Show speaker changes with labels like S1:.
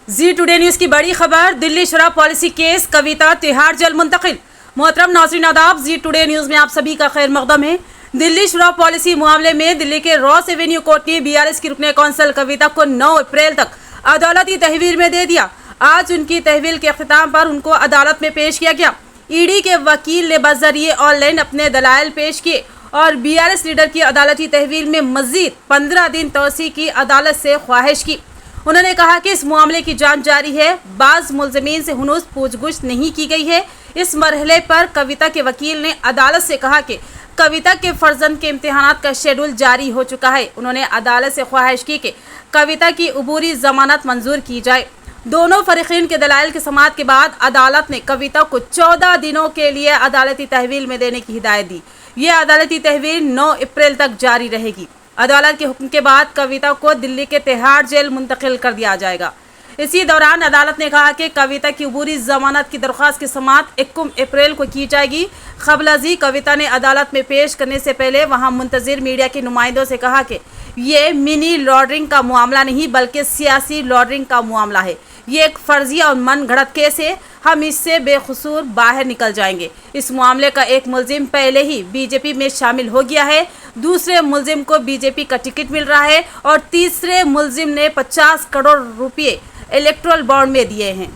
S1: जी today news की बड़ी खबर, दिल्ली शराब पॉलिसी केस, कविता तिहाड़ जेल मुंतकिल। मोहतरम नाज़रीन आदाब, जी टुडे न्यूज़ में आप सभी का खैर मकदम है। दिल्ली शराब पॉलिसी मामले में दिल्ली के रॉस एवेन्यू कोर्ट ने बीआरएस की रुकने कौंसल कविता को 9 अप्रैल तक अदालती तहवील में दे दिया। आज उनकी तहवील के अख्ताम पर उनको अदालत में पेश किया गया। ईडी के वकील ने बजरिए ऑनलाइन अपने दलाइल पेश किए और बीआरएस लीडर की अदालती तहवील में मजीद 15 दिन तोसी की अदालत से ख्वाहिश की। उन्होंने कहा कि इस मामले की जांच जारी है, बाज मुलजमीन से हुनूस पूछगछ नहीं की गई है। इस मरहले पर कविता के वकील ने अदालत से कहा कि कविता के फर्जंद के इम्तिहानात का शेड्यूल जारी हो चुका है। उन्होंने अदालत से ख्वाहिश की कि कविता की अबूरी जमानत मंजूर की जाए। दोनों फरीकीन के दलाइल के समाअत के बाद अदालत ने कविता को 14 दिनों के लिए अदालती तहवील में देने की हिदायत दी। ये अदालती तहवील 9 अप्रैल तक जारी रहेगी। अदालत के हुक्म के बाद कविता को दिल्ली के तिहाड़ जेल मुंतकिल कर दिया जाएगा। इसी दौरान अदालत ने कहा कि कविता की अबूरी जमानत की दरख्वास्त की समाअत 21 अप्रैल को की जाएगी। खबलजी कविता ने अदालत में पेश करने से पहले वहां मुंतजिर मीडिया के नुमाइंदों से कहा कि ये मिनी लॉन्ड्रिंग का मामला नहीं बल्कि सियासी लॉन्ड्रिंग का मामला है। ये एक फर्जी और मन गढ़ंत केस है, हम इससे बेकसूर बाहर निकल जाएंगे। इस मामले का एक मुलजिम पहले ही बीजेपी में शामिल हो गया है, दूसरे मुलजिम को बीजेपी का टिकट मिल रहा है और तीसरे मुलजिम ने 50 करोड़ रुपए इलेक्टोरल बॉन्ड में दिए हैं।